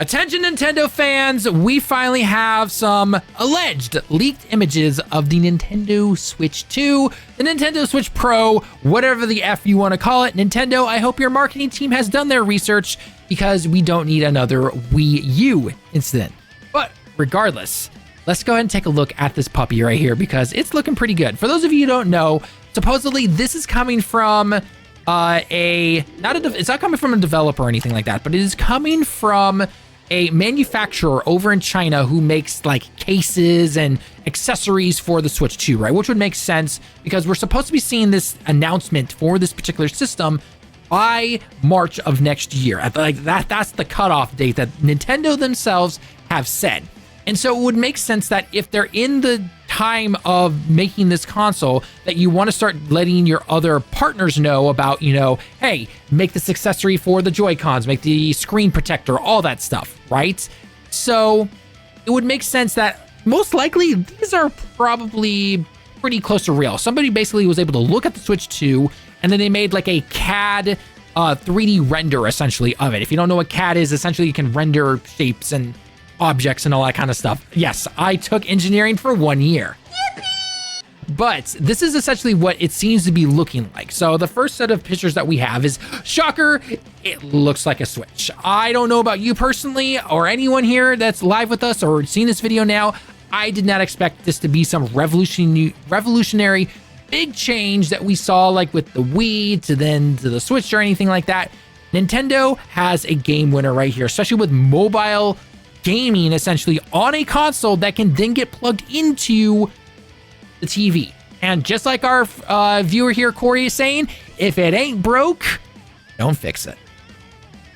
Attention Nintendo fans, we finally have some alleged leaked images of the Nintendo Switch 2, the Nintendo Switch Pro, whatever the F you want to call it. Nintendo, I hope your marketing team has done their research because we don't need another Wii U incident. But regardless, let's go ahead and take a look at this puppy right here because it's looking pretty good. For those of you who don't know, supposedly this is coming from it's not coming from a developer or anything like that, but it is coming from a manufacturer over in China who makes like cases and accessories for the Switch 2, right? Which would make sense because we're supposed to be seeing this announcement for this particular system by March of next year. That's the cutoff date that Nintendo themselves have said. And so it would make sense that if they're in the time of making this console, that you want to start letting your other partners know about, hey, make this accessory for the Joy-Cons, make the screen protector, all that stuff, right? So it would make sense that most likely these are probably pretty close to real. Somebody basically was able to look at the Switch 2 and then they made like a CAD 3D render essentially of it. If you don't know what CAD is, essentially you can render shapes and objects and all that kind of stuff. Yes, I took engineering for 1 year. Yippee! But this is essentially what it seems to be looking like. So the first set of pictures that we have is, shocker, it looks like a Switch. I don't know about you personally or anyone here that's live with us or seen this video now. I did not expect this to be some revolutionary big change that we saw like with the Wii to the Switch or anything like that. Nintendo has a game winner right here, especially with mobile gaming essentially on a console that can then get plugged into the TV. And just like our viewer here, Corey, is saying, if it ain't broke, don't fix it.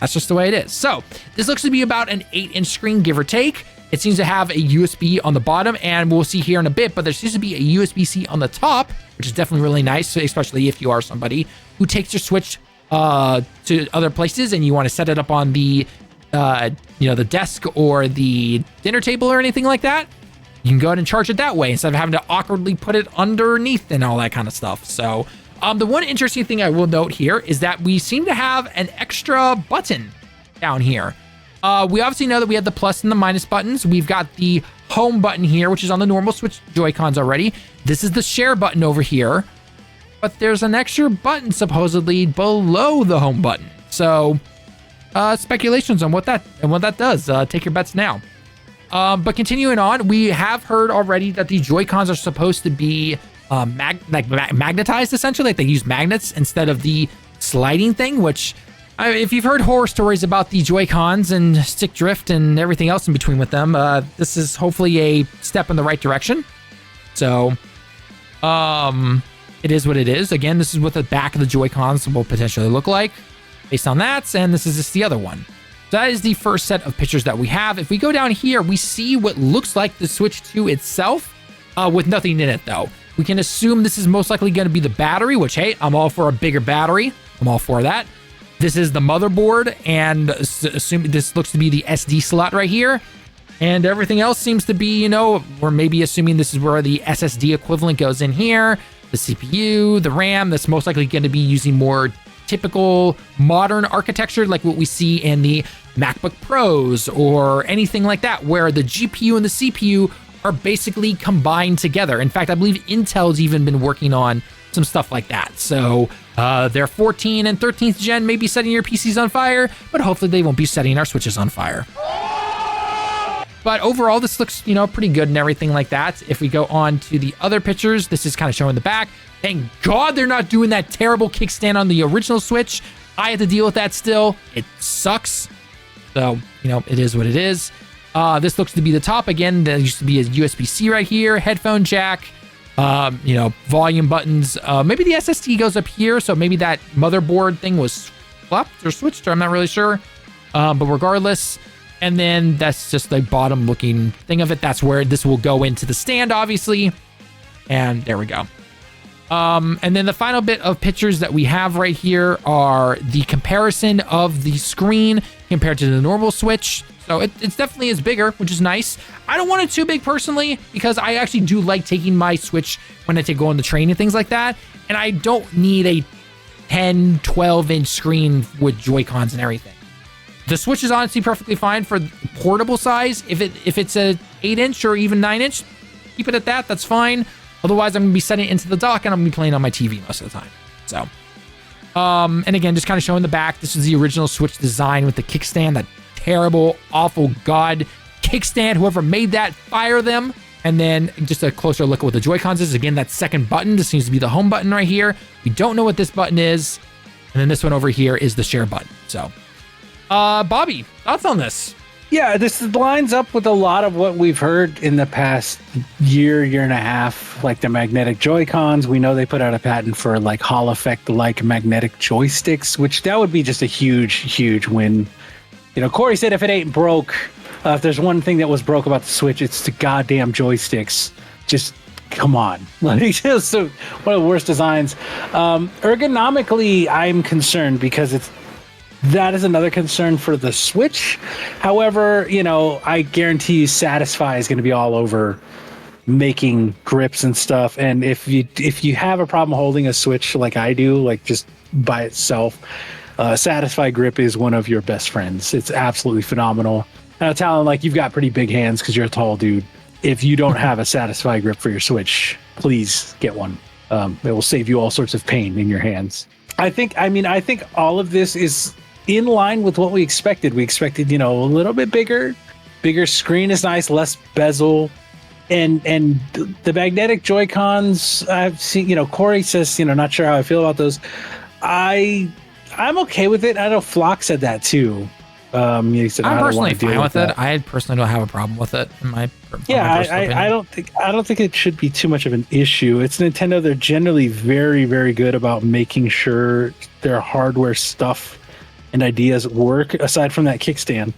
That's just the way it is. So this looks to be about an 8-inch screen, give or take. It seems to have a USB on the bottom, and we'll see here in a bit, but there seems to be a USB-C on the top, which is definitely really nice, especially if you are somebody who takes your Switch to other places and you want to set it up on the the desk or the dinner table or anything like that. You can go ahead and charge it that way instead of having to awkwardly put it underneath and all that kind of stuff. So the one interesting thing I will note here is that we seem to have an extra button down here. We obviously know that we have the plus and the minus buttons. We've got the home button here, which is on the normal Switch Joy-Cons already. This is the share button over here, but there's an extra button supposedly below the home button. So speculations on what that does. Take your bets now. But continuing on, we have heard already that the Joy-Cons are supposed to be magnetized, essentially. Like they use magnets instead of the sliding thing, which if you've heard horror stories about the Joy-Cons and stick drift and everything else in between with them, this is hopefully a step in the right direction. So it is what it is. Again, this is what the back of the Joy-Cons will potentially look like based on that, and this is just the other one. So that is the first set of pictures that we have. If we go down here, we see what looks like the Switch 2 itself, with nothing in it though. We can assume this is most likely going to be the battery, which, hey, I'm all for a bigger battery. I'm all for that. This is the motherboard, and assume this looks to be the SD slot right here. And everything else seems to be, we're maybe assuming this is where the SSD equivalent goes in here. The CPU, the RAM, that's most likely going to be using more typical modern architecture like what we see in the MacBook Pros or anything like that, where the GPU and the CPU are basically combined together. In fact, I believe Intel's even been working on some stuff like that. So their 14th and 13th gen may be setting your PCs on fire, but hopefully they won't be setting our Switches on fire. But overall, this looks, pretty good and everything like that. If we go on to the other pictures, this is kind of showing the back. Thank God they're not doing that terrible kickstand on the original Switch. I had to deal with that still. It sucks. So, it is what it is. This looks to be the top again. There used to be a USB-C right here, headphone jack, volume buttons. Maybe the SSD goes up here, so maybe that motherboard thing was flipped or switched, or I'm not really sure. But regardless, and then that's just the bottom looking thing of it. That's where this will go into the stand, obviously. And there we go. And then the final bit of pictures that we have right here are the comparison of the screen compared to the normal Switch. So it's definitely is bigger, which is nice. I don't want it too big personally, because I actually do like taking my Switch when I go on the train and things like that. And I don't need a 10, 12-inch screen with Joy-Cons and everything. The Switch is honestly perfectly fine for portable size. If it's a 8-inch or even 9-inch, keep it at that. That's fine. Otherwise, I'm gonna be setting it into the dock and I'm gonna be playing on my TV most of the time. So, and again, just kind of showing the back. This is the original Switch design with the kickstand. That terrible, awful god kickstand. Whoever made that, fire them. And then just a closer look at what the Joy-Cons is. Again, that second button, this seems to be the home button right here. We don't know what this button is. And then this one over here is the share button. So, Bobby, thoughts on this? Yeah, this lines up with a lot of what we've heard in the past year and a half, like the magnetic Joy-Cons. We know they put out a patent for like Hall effect-like magnetic joysticks, which that would be just a huge, huge win. You know, Corey said if it ain't broke, if there's one thing that was broke about the Switch, it's the goddamn joysticks. Just come on. Like, just one of the worst designs. Ergonomically, I'm concerned because that is another concern for the Switch. However, you know, I guarantee you Satisfy is going to be all over making grips and stuff. And if you have a problem holding a Switch like I do, like just by itself, Satisfy grip is one of your best friends. It's absolutely phenomenal. Tallen, like, you've got pretty big hands because you're a tall dude. If you don't have a Satisfy grip for your Switch, please get one. It will save you all sorts of pain in your hands. I think all of this is in line with what we expected. We expected, you know, a little bit bigger screen is nice, less bezel. And the magnetic Joy-Cons, I've seen, you know, Corey says, you know, not sure how I feel about those. I'm okay with it. I know Flock said that too. He said, I'm personally fine with it. I personally don't have a problem with it. I don't think it should be too much of an issue. It's Nintendo. They're generally very, very good about making sure their hardware stuff and ideas work. Aside from that kickstand,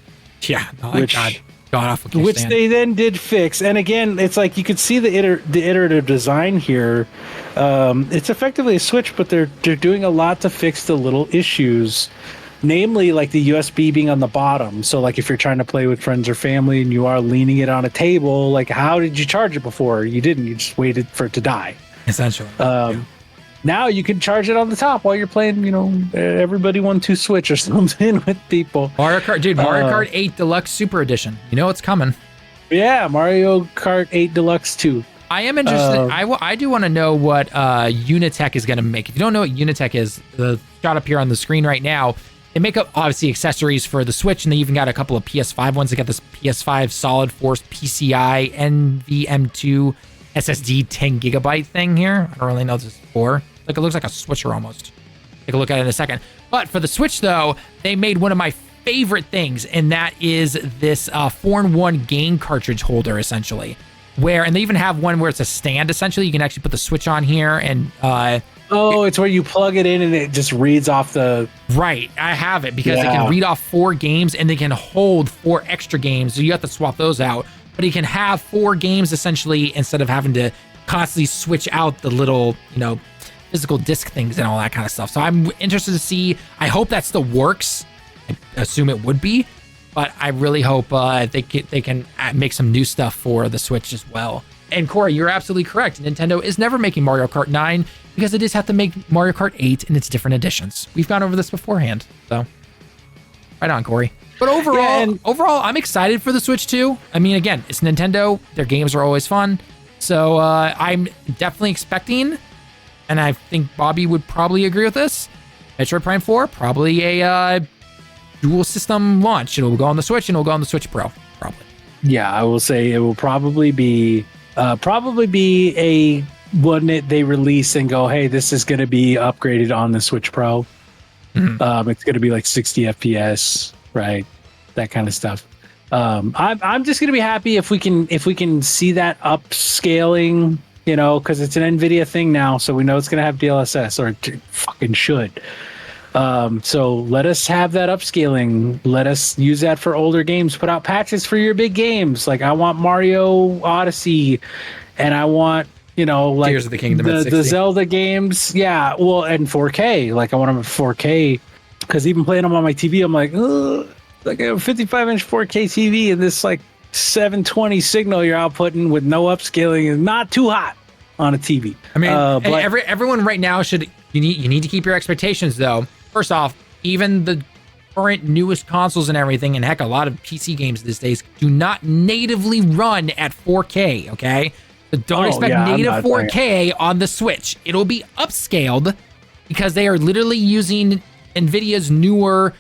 which they then did fix. And again, it's like you could see the iterative design here. It's effectively a Switch, but they're doing a lot to fix the little issues. Namely, like the USB being on the bottom. So, like, if you're trying to play with friends or family and you are leaning it on a table, like, how did you charge it before? You didn't. You just waited for it to die. Essentially. Now you can charge it on the top while you're playing, you know, Everybody 1-2 Switch or something with people. Mario Kart 8 Deluxe Super Edition. You know it's coming. Yeah, Mario Kart 8 Deluxe 2. I am interested. I do want to know what Unitech is going to make. If you don't know what Unitech is, the shot up here on the screen right now, they make up, obviously, accessories for the Switch, and they even got a couple of PS5 ones. They got this PS5 Solid Force PCI NVM2 SSD 10 gigabyte thing here. I don't really know what this is for. Like, it looks like a switcher almost. Take a look at it in a second. But for the Switch, though, they made one of my favorite things, and that is this 4-in-1 game cartridge holder, essentially. And they even have one where it's a stand, essentially. You can actually put the Switch on here and... it's where you plug it in and it just reads off the... Right, I have it because it can read off 4 games and they can hold 4 extra games. So you have to swap those out. But you can have 4 games, essentially, instead of having to constantly switch out the little, you know, physical disc things and all that kind of stuff. So I'm interested to see. I hope that still works. I assume it would be. But I really hope they can make some new stuff for the Switch as well. And Corey, you're absolutely correct. Nintendo is never making Mario Kart 9 because it is have to make Mario Kart 8 in its different editions. We've gone over this beforehand. So, right on, Corey. But overall, I'm excited for the Switch too. I mean, again, it's Nintendo. Their games are always fun. So I'm definitely expecting, and I think Bobby would probably agree with this, Metroid Prime 4, probably a dual system launch. It'll go on the Switch and it'll go on the Switch Pro, probably. Yeah, I will say it will probably be a one that they release and go, hey, this is going to be upgraded on the Switch Pro. Mm-hmm. It's going to be like 60 FPS, right? That kind of stuff. I'm just going to be happy if we can see that upscaling, you know, because it's an NVIDIA thing now, so we know it's going to have DLSS, or it fucking should. So let us have that upscaling. Let us use that for older games. Put out patches for your big games. Like I want Mario Odyssey, and I want, you know, like Tears of the Kingdom the Zelda games. Yeah, well, and 4K. Like I want them at 4K, because even playing them on my TV, I'm like, ugh, like a 55-inch 4K TV and this like 720 signal you're outputting with no upscaling is not too hot on a TV. I mean, everyone right now you need to keep your expectations though. First off, even the current newest consoles and everything, and heck, a lot of PC games these days do not natively run at 4K, okay? So don't expect native 4K on the Switch. It'll be upscaled because they are literally using NVIDIA's newer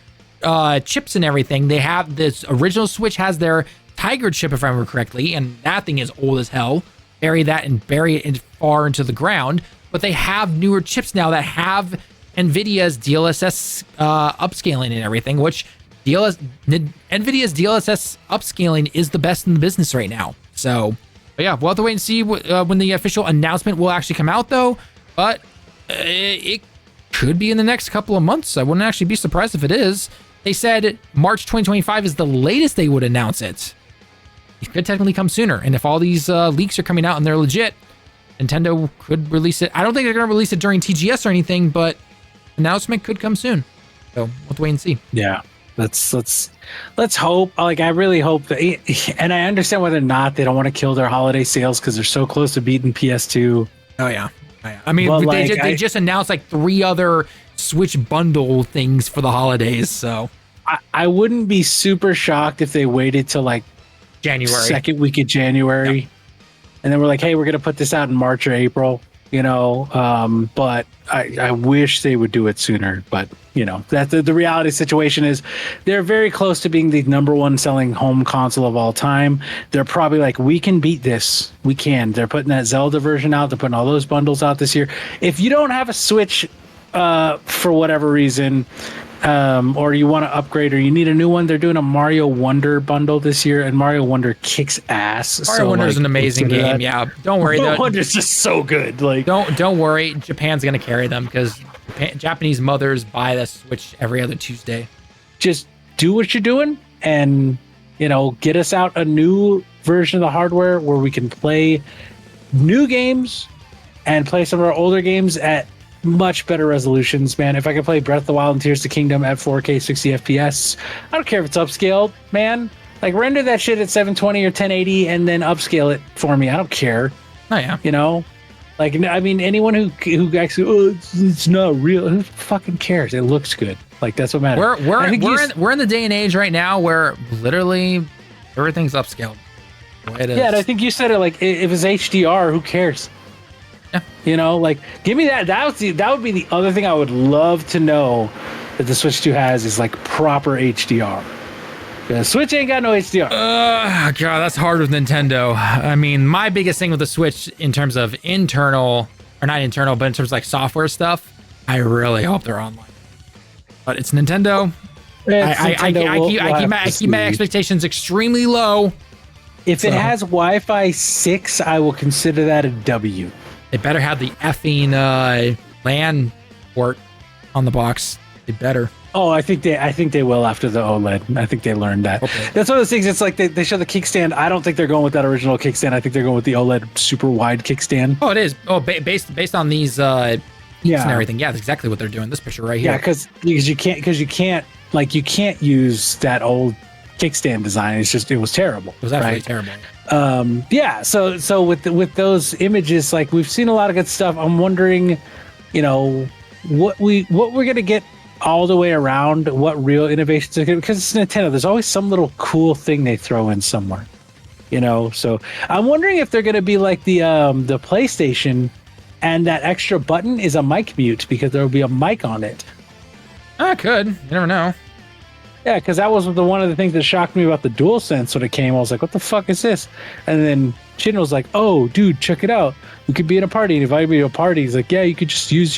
chips and everything. They have this original Switch has their Tiger chip, if I remember correctly, and that thing is old as hell. Bury that and bury it far into the ground. But they have newer chips now that have NVIDIA's DLSS upscaling and everything, which NVIDIA's DLSS upscaling is the best in the business right now. So, but yeah, we'll have to wait and see when the official announcement will actually come out, though. But it could be in the next couple of months. I wouldn't actually be surprised if it is. They said March 2025 is the latest they would announce it. It could technically come sooner. And if all these leaks are coming out and they're legit, Nintendo could release it. I don't think they're going to release it during TGS or anything, but announcement could come soon. So we'll have to wait and see. Yeah. Let's hope. Like, I really hope that, and I understand whether or not they don't want to kill their holiday sales because they're so close to beating PS2. Oh yeah. I mean, they just announced like 3 other Switch bundle things for the holidays. So I wouldn't be super shocked if they waited till like January, second week of January, yep. And then we're like, hey, we're gonna put this out in March or April. But I wish they would do it sooner. But that the reality situation is they're very close to being the #1 selling home console of all time. They're probably like, we can beat this. We can. They're putting that Zelda version out. They're putting all those bundles out this year. If you don't have a Switch for whatever reason, or you want to upgrade or you need a new one, they're doing a Mario Wonder bundle this year, and Mario Wonder kicks ass. Mario Wonder is an amazing game. Yeah, don't worry. Mario Wonder is just so good. Like, don't worry. Japan's gonna carry them because Japanese mothers buy the Switch every other Tuesday. Just do what you're doing, and get us out a new version of the hardware where we can play new games and play some of our older games at much better resolutions, man. If I could play Breath of the Wild and Tears of the Kingdom at 4K 60 FPS, I don't care if it's upscaled, man. Like, render that shit at 720 or 1080 and then upscale it for me. I don't care. Oh yeah. Like, I mean, anyone who actually, it's not real. Who fucking cares? It looks good. Like, that's what matters. We're in the day and age right now where literally everything's upscaled. The way it is. Yeah, and I think you said it, like, if it's HDR, who cares? Yeah. Like, give me that. That would be the other thing I would love to know that the Switch 2 has is like proper HDR. The Switch ain't got no HDR. God, that's hard with Nintendo. I mean, my biggest thing with the Switch in terms of internal, or not internal, but in terms of like software stuff, I really hope they're online. But it's Nintendo. I keep my expectations extremely low. If it has Wi-Fi 6, I will consider that a W. They better have the effing LAN port on the box. They better. Oh, I think they will after the OLED. I think they learned that. Okay. That's one of those things. It's like they show the kickstand. I don't think they're going with that original kickstand. I think they're going with the OLED super wide kickstand. Oh, it is. Oh, based on these and everything. Yeah, that's exactly what they're doing. This picture right here. Yeah, because you can't use that old kickstand design. It was terrible. It was absolutely terrible. So with those images, like, we've seen a lot of good stuff. I'm wondering, what we're gonna get all the way around, what real innovations are gonna, because it's Nintendo. There's always some little cool thing they throw in somewhere, So I'm wondering if they're gonna be like the PlayStation, and that extra button is a mic mute because there will be a mic on it. I could. You never know. Yeah, because that was one of the things that shocked me about the DualSense when it came. I was like, what the fuck is this? And then Chin was like, oh, dude, check it out. We could be in a party and invite me to a party. He's like, yeah, you could just use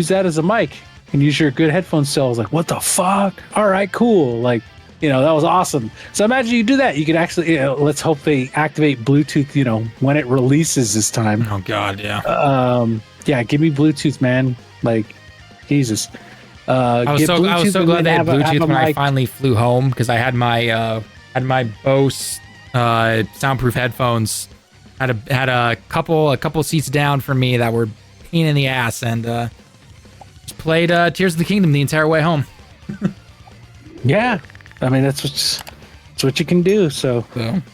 that as a mic and use your good headphone cell. I was like, what the fuck? All right, cool. Like, that was awesome. So imagine you do that. You could actually, let's hope they activate Bluetooth, when it releases this time. Oh, God, yeah. Yeah, give me Bluetooth, man. Like, Jesus. I was so glad they had Bluetooth when I finally flew home, because I had my Bose soundproof headphones. Had a couple seats down from me that were pain in the ass, and just played Tears of the Kingdom the entire way home. Yeah, I mean that's what you can do. So,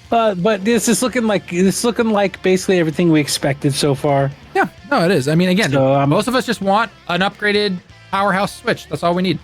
but this is looking like basically everything we expected so far. Yeah, no, it is. I mean, again, most of us just want an upgraded powerhouse Switch. That's all we need.